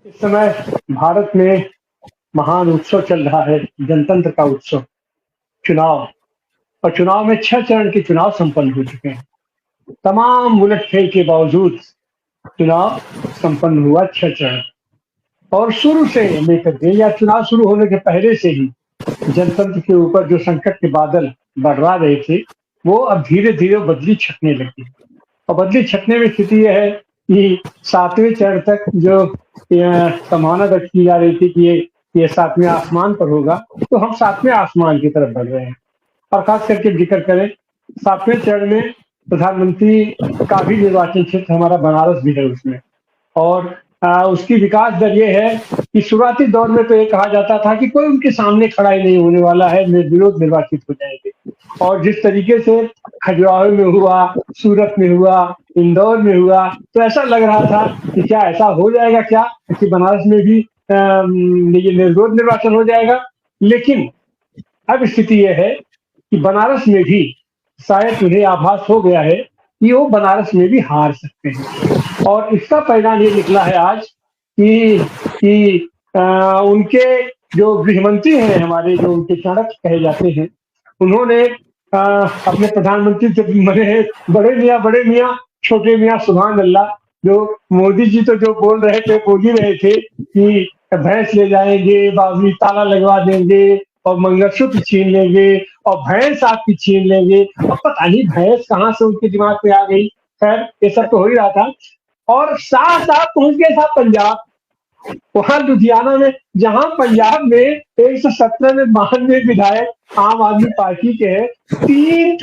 इस समय भारत में महान उत्सव चल रहा है, जनतंत्र का उत्सव, चुनाव। और चुनाव में 6 चरण के चुनाव संपन्न हो चुके हैं। तमाम उलट-फेर के बावजूद चुनाव संपन्न हुआ 6 चरण। और शुरू से लेकर के या चुनाव शुरू होने के पहले से ही जनतंत्र के ऊपर जो संकट के बादल मंडरा रहे थे, वो अब धीरे-धीरे बदली छटने लगी। और बदली छटने में स्थिति ये है कि 7वें चरण तक जो संभावना व्यक्त की जा रही थी कि ये 7वें आसमान पर होगा, तो हम 7वें आसमान की तरफ बढ़ रहे हैं। और खास करके जिक्र करें, 7वें चरण में प्रधानमंत्री का भी निर्वाचन क्षेत्र हमारा बनारस भी है उसमें। और उसकी विकास दर ये है कि शुरुआती दौर में तो ये कहा जाता था कि कोई उनके सामने खड़ा ही नहीं होने वाला है, निर्विरोध निर्वाचित हो जाएंगे। और जिस तरीके से खजुराहो में हुआ, सूरत में हुआ, इंदौर में हुआ, तो ऐसा लग रहा था कि क्या ऐसा हो जाएगा क्या कि बनारस में भी ये निर्विरोध निर्वाचन हो जाएगा। लेकिन अब स्थिति ये है कि बनारस में भी शायद उन्हें आभास हो गया है कि वो बनारस में भी हार सकते हैं। और इसका परिणाम ये निकला है आज कि उनके जो गृहमंत्री हैं, हमारे जो उनके चाणक्य कहे जाते हैं, उन्होंने अपने प्रधानमंत्री से बने बड़े मियाँ छोटे मियाँ सुभान अल्लाह, जो मोदी जी तो जो बोल रहे थे, बोल ही रहे थे कि भैंस ले जाएंगे, बाबरी ताला लगवा देंगे और मंगलसूत्र छीन लेंगे और भैंस आपकी छीन लेंगे। और पता नहीं भैंस कहाँ से उनके दिमाग में आ गई। खैर ये सब तो हो ही रहा था। और साथ साथ पहुंच गए था पंजाब, वहां लुधियाना में, जहां पंजाब में 117 में 92 विधायक आम आदमी पार्टी के हैं, 3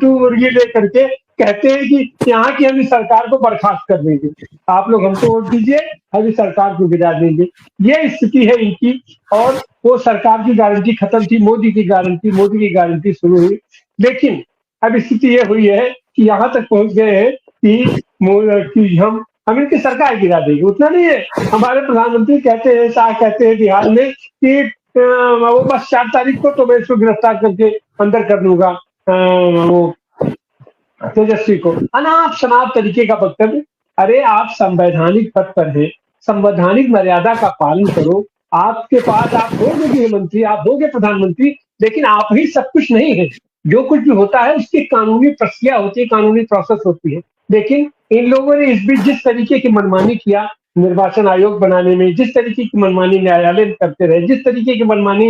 टू मुर्गी लेकर के कहते हैं कि यहाँ की हम इस सरकार को बर्खास्त कर देंगे, आप लोग हमको वोट दीजिए, हम इस सरकार को गिरा देंगे। ये स्थिति है इनकी। और वो सरकार की गारंटी खत्म थी, मोदी की गारंटी शुरू हुई। लेकिन अब स्थिति ये हुई है कि यहाँ तक पहुंच गए हैं कि हम इनकी सरकार गिरा देंगे। उतना नहीं है, हमारे प्रधानमंत्री कहते हैं, शाह कहते हैं बिहार में कि वो बस 4 तारीख को तो मैं इसको गिरफ्तार करके अंदर कर दूंगा, वो तेजस्वी को। अनाप शनाप तरीके का वक्तव्य। अरे आप संवैधानिक पद पर हैं, संवैधानिक मर्यादा का पालन करो। आपके पास आप होंगे गृहमंत्री, आप होंगे प्रधानमंत्री, लेकिन आप ही सब कुछ नहीं है। जो कुछ भी होता है उसकी कानूनी प्रक्रिया होती है, कानूनी प्रोसेस होती है। लेकिन इन लोगों ने इस बीच जिस तरीके की मनमानी किया निर्वाचन आयोग बनाने में, जिस तरीके की मनमानी न्यायालय करते रहे, जिस तरीके की मनमानी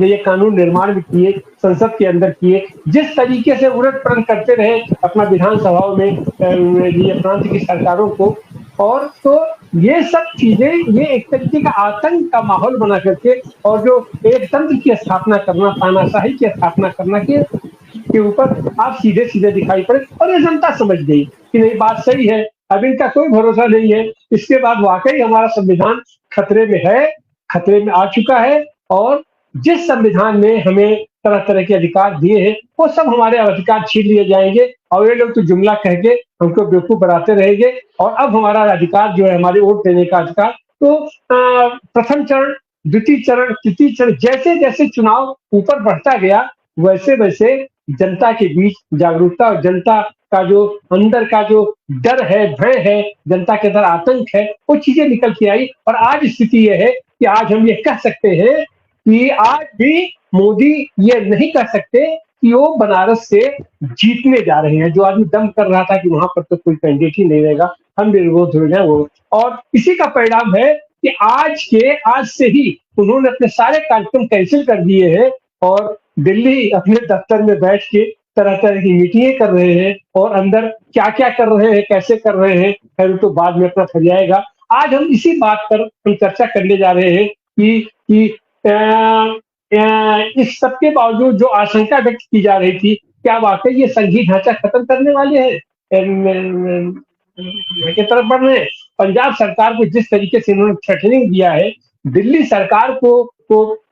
ये कानून निर्माण में किए, संसद के अंदर किए, जिस तरीके से उलट पलट करते रहे अपना विधानसभाओं में ये प्रांत की सरकारों को। और तो ये सब चीजें, ये एक तरीके का आतंक का माहौल बना करके और जो एक तंत्र की स्थापना करना, तानाशाही की स्थापना करना के ऊपर आप सीधे सीधे दिखाई पड़े। और ये जनता समझ गई कि नहीं, बात सही है, अब इनका कोई भरोसा नहीं है। इसके बाद वाकई हमारा संविधान खतरे में है, खतरे में आ चुका है। और जिस संविधान ने हमें तरह तरह के अधिकार दिए हैं, वो सब हमारे अधिकार छीन लिए जाएंगे और ये लोग तो जुमला कह के हमको बेवकूफ बनाते रहेंगे। और अब हमारा अधिकार जो है, हमारे वोट देने का अधिकार, तो प्रथम चरण, द्वितीय चरण, तृतीय चरण, जैसे जैसे चुनाव ऊपर बढ़ता गया, वैसे वैसे जनता के बीच जागरूकता और जनता का जो अंदर का जो डर है, भय है, जनता के अंदर आतंक है, वो चीजें निकल के आई। और आज स्थिति ये है कि आज हम ये कह सकते हैं कि आज भी मोदी ये नहीं कह सकते कि वो बनारस से जीतने जा रहे हैं। जो आदमी दम कर रहा था कि वहां पर तो कोई कैंडिडेट ही नहीं रहेगा, हम निर्विरोध हो गए वो। और इसी का परिणाम है कि आज से ही उन्होंने अपने सारे कार्यक्रम कैंसिल कर दिए हैं और दिल्ली अपने दफ्तर में बैठ के तरह तरह की मीटिंगें कर रहे हैं। और अंदर क्या क्या कर रहे हैं, कैसे कर रहे हैं, फिर तो बाद में अपना फल जाएगा। आज हम इसी बात पर हम चर्चा करने जा रहे हैं कि इस सब के बावजूद जो आशंका व्यक्त की जा रही थी, क्या वाकई ये संघीय ढांचा खत्म करने वाले हैं की तरफ बढ़ रहे हैं। पंजाब सरकार को जिस तरीके से इन्होंने थ्रेटनिंग दिया है, दिल्ली सरकार को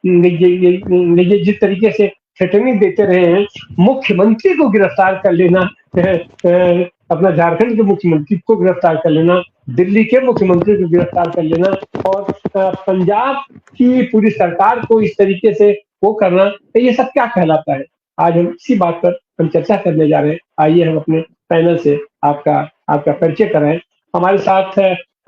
जिस तरीके से थ्रेटनिंग देते रहे हैं, मुख्यमंत्री को गिरफ्तार कर लेना, अपना झारखंड के मुख्यमंत्री को गिरफ्तार कर लेना, दिल्ली के मुख्यमंत्री को गिरफ्तार कर लेना और पंजाब की पूरी सरकार को इस तरीके से वो करना, तो ये सब क्या कहलाता है। आज हम इसी बात पर हम चर्चा करने जा रहे हैं। आइए हम अपने पैनल से आपका परिचय कराएं। हमारे साथ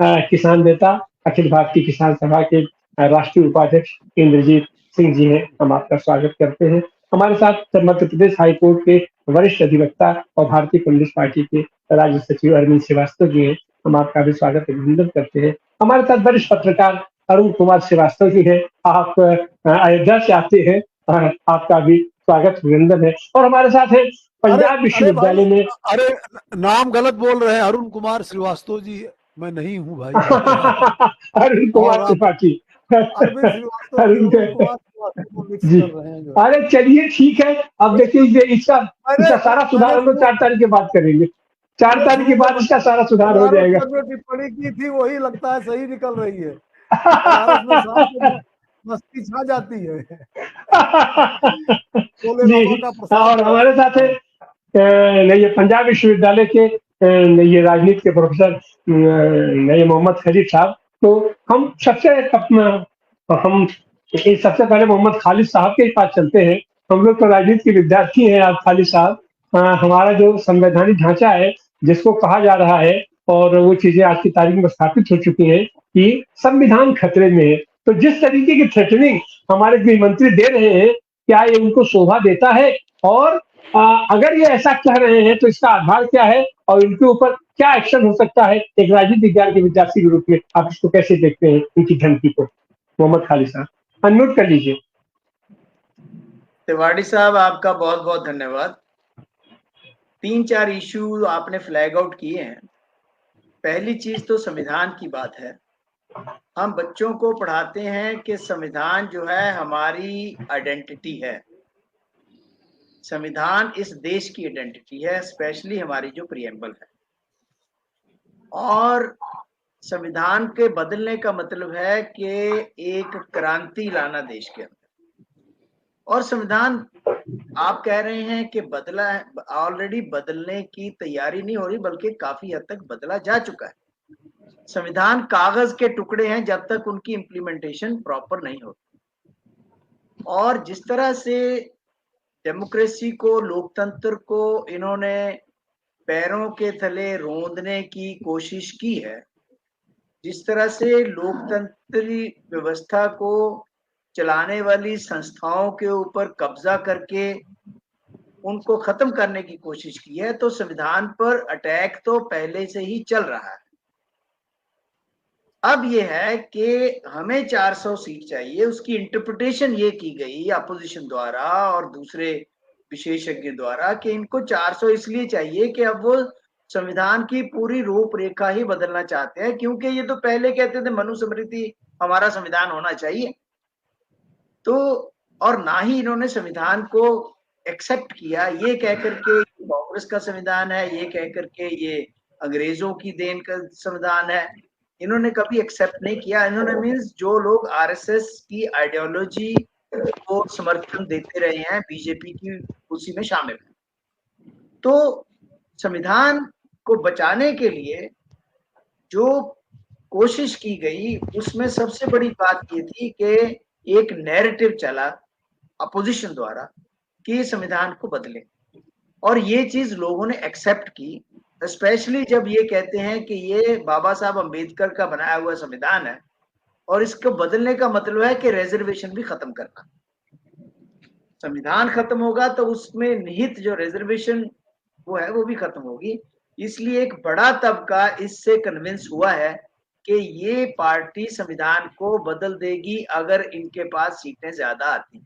किसान नेता अखिल भारतीय किसान सभा के राष्ट्रीय उपाध्यक्ष इंद्रजीत सिंह जी हैं, हम आपका स्वागत करते हैं। हमारे साथ मध्य प्रदेश हाई कोर्ट के वरिष्ठ अधिवक्ता और भारतीय कम्युनिस्ट पार्टी के राज्य सचिव अरविंद श्रीवास्तव जी हैं, हम आपका भी स्वागत अभिनंदन करते हैं। हमारे साथ वरिष्ठ पत्रकार अरुण कुमार श्रीवास्तव जी हैं, आप अयोध्या से आते हैं, आपका भी स्वागत अभिनंदन है। और हमारे साथ है अरे पंजाब अरे भाई, विश्वविद्यालय में अरे नाम गलत बोल रहे हैं, अरुण कुमार श्रीवास्तव जी मैं नहीं हूँ भाई। अरुण और कुमार आप त्रिपाठी अरविंद श्रीवास्तव जी अरुण अरुण कुमार श्रीवास्तव को मिक्स जी। कर रहे हैं जो है। अरे चलिए ठीक है, अब देखिए इसका मैंने इसका सारा सुधार मैंने हम लोग शुरू 4 तारीख के बाद करेंगे। 4 तारीख के शुरू में बाद इसका सारा सुधार हो बनारस जाएगा। में जो टिप्पणी की थी वही लगता है सही निकल रही है। बनारस में शाम को मस्ती छा जाती है। भोले जी। बाबा का प्रसाद और जो है। हमारे साथ है हाँ, ये पंजाब विश्वविद्यालय के ये राजनीति के प्रोफेसर ये मोहम्मद खलीद साहब। तो हम सबसे पहले मोहम्मद खालिद साहब के पास चलते हैं। हम लोग तो राजनीति के विद्यार्थी हैं। आज खालिद साहब, हमारा जो संवैधानिक ढांचा है जिसको कहा जा रहा है, और वो चीजें आज की तारीख में स्थापित हो चुकी हैं कि संविधान खतरे में है। तो जिस तरीके की थ्रेटनिंग हमारे गृह मंत्री दे रहे हैं, क्या ये उनको शोभा देता है? और अगर ये ऐसा कह रहे हैं तो इसका आधार क्या है और इनके ऊपर क्या एक्शन हो सकता है? एक राजनीति विज्ञान के विद्यार्थी के रूप में आप इसको कैसे देखते हैं, इनकी धमकी को? मोहम्मद खालिद साहब, अनम्यूट कर लीजिए। तिवारी साहब, आपका बहुत बहुत धन्यवाद। 3-4 इशू आपने फ्लैग आउट किए हैं। पहली चीज तो संविधान की बात है। हम बच्चों को पढ़ाते हैं कि संविधान जो है हमारी आइडेंटिटी है। संविधान इस देश की आइडेंटिटी है, स्पेशली हमारी जो प्रियम्बल है। और संविधान के बदलने का मतलब है कि एक क्रांति लाना देश के अंदर। और संविधान आप कह रहे हैं कि बदला है, ऑलरेडी बदलने की तैयारी नहीं हो रही, बल्कि काफी हद तक बदला जा चुका है। संविधान कागज के टुकड़े हैं जब तक उनकी इम्प्लीमेंटेशन प्रॉपर नहीं होती। और जिस तरह से डेमोक्रेसी को, लोकतंत्र को इन्होंने पैरों के तले रोंदने की कोशिश की है, जिस तरह से लोकतंत्री व्यवस्था को चलाने वाली संस्थाओं के ऊपर कब्जा करके उनको खत्म करने की कोशिश की है, तो संविधान पर अटैक तो पहले से ही चल रहा है। अब ये है कि हमें 400 सीट चाहिए। उसकी इंटरप्रिटेशन ये की गई अपोजिशन द्वारा और दूसरे विशेषज्ञ द्वारा कि इनको 400 इसलिए चाहिए कि अब वो संविधान की पूरी रूपरेखा ही बदलना चाहते हैं, क्योंकि ये तो पहले कहते थे मनुस्मृति हमारा संविधान होना चाहिए। तो और ना ही इन्होंने संविधान को एक्सेप्ट किया, ये कहकर के कांग्रेस का संविधान है, ये कहकर के ये अंग्रेजों की देन का संविधान है। इन्होंने कभी एक्सेप्ट नहीं किया। इन्होंने मीन्स जो लोग आरएसएस की आइडियोलॉजी को समर्थन देते रहे हैं, बीजेपी की उसी में शामिल है। तो संविधान को बचाने के लिए जो कोशिश की गई उसमें सबसे बड़ी बात ये थी कि एक नैरेटिव चला अपोजिशन द्वारा कि संविधान को बदले, और ये चीज लोगों ने एक्सेप्ट की। स्पेशली जब ये कहते हैं कि ये बाबा साहब अंबेडकर का बनाया हुआ संविधान है और इसको बदलने का मतलब है कि रिजर्वेशन भी खत्म करना। संविधान खत्म होगा तो उसमें निहित जो रिजर्वेशन वो है वो भी खत्म होगी। इसलिए एक बड़ा तबका इससे कन्विंस हुआ है कि ये पार्टी संविधान को बदल देगी अगर इनके पास सीटें ज्यादा आती।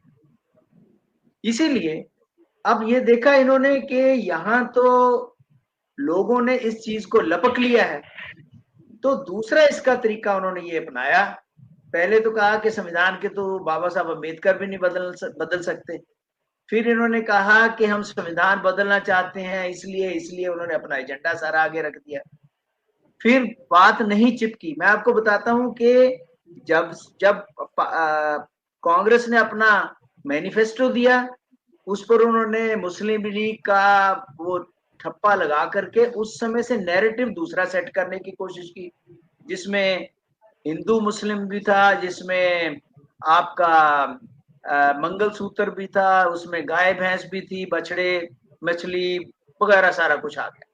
इसीलिए अब ये देखा इन्होंने कि यहाँ तो लोगों ने इस चीज को लपक लिया है, तो दूसरा इसका तरीका उन्होंने ये अपनाया। पहले तो कहा कि संविधान के तो बाबा साहब अम्बेडकर भी नहीं बदल सकते। फिर इन्होंने कहा कि हम संविधान बदलना चाहते हैं, इसलिए उन्होंने अपना एजेंडा सारा आगे रख दिया। फिर बात नहीं चिपकी। मैं आपको बताता हूं कि जब जब कांग्रेस ने अपना मैनिफेस्टो दिया, उस पर उन्होंने मुस्लिम लीग का वो ठप्पा लगा करके उस समय से नैरेटिव दूसरा सेट करने की कोशिश की, जिसमें हिंदू मुस्लिम भी था, जिसमें आपका मंगलसूत्र भी था, उसमें गाय भैंस भी थी, बछड़े मछली वगैरह सारा कुछ आ गया।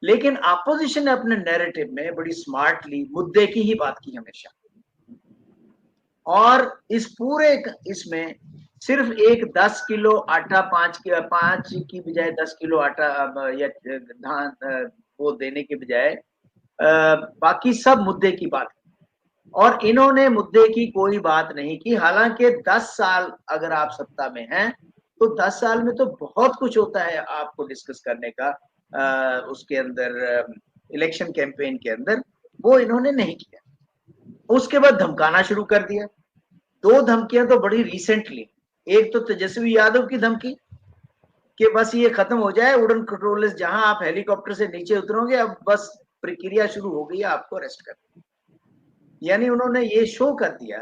लेकिन अपोजिशन ने अपने नैरेटिव में बड़ी स्मार्टली मुद्दे की ही बात की हमेशा, और इस पूरे इसमें सिर्फ एक 10 किलो आटा 5 की बजाय 10 किलो आटा या धान वो देने के बजाय बाकी सब मुद्दे की बात, और इन्होंने मुद्दे की कोई बात नहीं की। हालांकि 10 साल अगर आप सत्ता में हैं तो 10 साल में तो बहुत कुछ होता है आपको डिस्कस करने का उसके अंदर, इलेक्शन कैंपेन के अंदर, वो इन्होंने नहीं किया। उसके बाद धमकाना शुरू कर दिया। 2 धमकियां तो बड़ी रिसेंटली, एक तो तेजस्वी यादव की धमकी कि बस ये खत्म हो जाए, उड़न खटोले जहां आप हेलीकॉप्टर से नीचे उतरोगे अब बस प्रक्रिया शुरू हो गई है आपको अरेस्ट करने। यानी उन्होंने ये शो कर दिया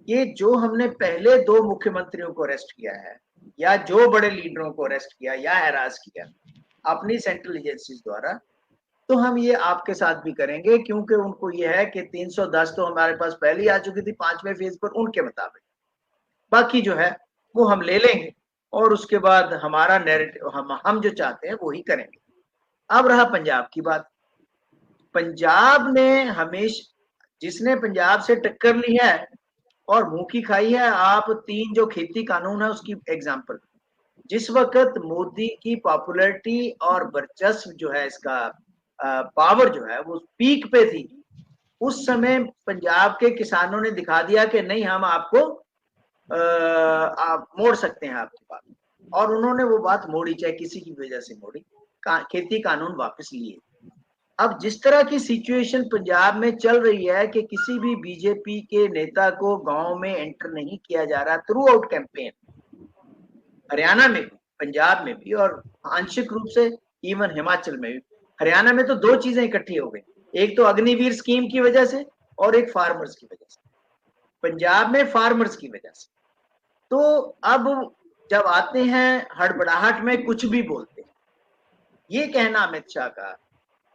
कि जो हमने पहले 2 मुख्यमंत्रियों को अरेस्ट किया है या जो बड़े लीडरों को अरेस्ट किया या हैरास किया अपनी सेंट्रल एजेंसीज द्वारा, तो हम ये आपके साथ भी करेंगे, क्योंकि उनको ये है कि 310 तो हमारे पास पहले ही आ चुकी थी 5वें फेज पर उनके मुताबिक, बाकी जो है वो हम ले लेंगे और उसके बाद हमारा नैरेटिव हम जो चाहते हैं वो ही करेंगे। अब रहा पंजाब की बात। पंजाब ने हमेशा, जिसने पंजाब से टक्कर ली है और मुंह की खाई है, आप 3 जो खेती कानून है उसकी एग्जांपल, जिस वक्त मोदी की पॉपुलैरिटी और वर्चस्व जो है, इसका पावर जो है वो पीक पे थी, उस समय पंजाब के किसानों ने दिखा दिया कि नहीं हम आपको आप मोड़ सकते हैं आपकी बात, और उन्होंने वो बात मोड़ी, चाहे किसी की वजह से मोड़ी, खेती कानून वापस लिए। अब जिस तरह की सिचुएशन पंजाब में चल रही है कि किसी भी बीजेपी के नेता को गांव में एंटर नहीं किया जा रहा थ्रू आउट कैंपेन, हरियाणा में भी, पंजाब में भी, और आंशिक रूप से इवन हिमाचल में भी। हरियाणा में तो 2 चीजें इकट्ठी हो गई, एक तो अग्निवीर स्कीम की वजह से और एक फार्मर्स की वजह से। पंजाब में फार्मर्स की वजह से। तो अब जब आते हैं हड़बड़ाहट में कुछ भी बोलते हैं, ये कहना अमित शाह का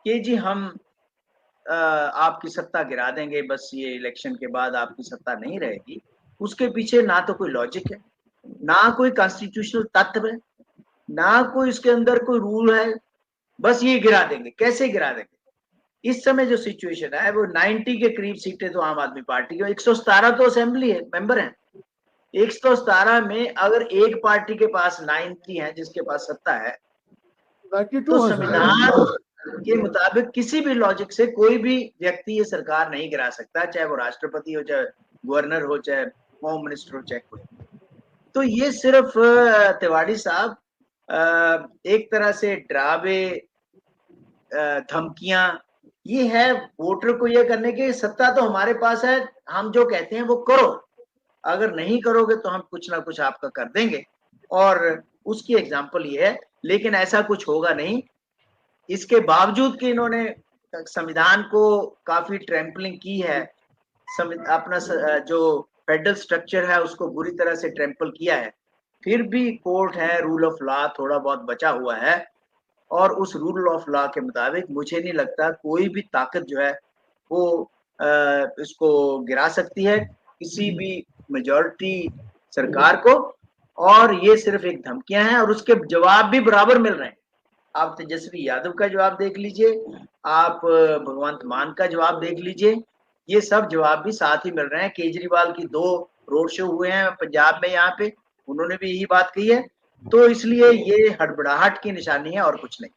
कि जी हम आपकी सत्ता गिरा देंगे, बस ये इलेक्शन के बाद आपकी सत्ता नहीं रहेगी, उसके पीछे ना तो कोई लॉजिक है, ना कोई कॉन्स्टिट्यूशनल तत्व है, ना कोई इसके अंदर कोई रूल है, बस ये गिरा देंगे। कैसे गिरा देंगे? इस समय जो सिचुएशन है वो 90 के करीब सीटें तो आम आदमी पार्टी की, 117 तो असेंबली है मेंबर हैं, 117 में अगर एक पार्टी के पास 90 है जिसके पास सत्ता है, तो संविधान के मुताबिक किसी भी लॉजिक से कोई भी व्यक्ति ये सरकार नहीं गिरा सकता, चाहे वो राष्ट्रपति हो, चाहे गवर्नर हो, चाहे होम मिनिस्टर हो, चाहे कोई। तो ये सिर्फ तिवाड़ी साहब एक तरह से डरावे, धमकियां, ये है वोटर को ये करने की सत्ता तो हमारे पास है, हम जो कहते हैं वो करो, अगर नहीं करोगे तो हम कुछ ना कुछ आपका कर देंगे, और उसकी एग्जाम्पल ये है। लेकिन ऐसा कुछ होगा नहीं, इसके बावजूद कि इन्होंने संविधान को काफी ट्रैम्पलिंग की है, अपना जो फेडरल स्ट्रक्चर है उसको बुरी तरह से ट्रैम्पल किया है, फिर भी कोर्ट है, रूल ऑफ लॉ थोड़ा बहुत बचा हुआ है, और उस रूल ऑफ लॉ के मुताबिक मुझे नहीं लगता कोई भी ताकत जो है वो इसको गिरा सकती है, किसी भी मेजॉरिटी सरकार को। और ये सिर्फ एक धमकियां हैं और उसके जवाब भी बराबर मिल रहे हैं। आप तेजस्वी यादव का जवाब देख लीजिए, आप भगवंत मान का जवाब देख लीजिए, ये सब जवाब भी साथ ही मिल रहे हैं। केजरीवाल की 2 रोड शो हुए हैं पंजाब में, यहाँ पे उन्होंने भी यही बात कही है। तो इसलिए ये हड़बड़ाहट की निशानी है और कुछ नहीं।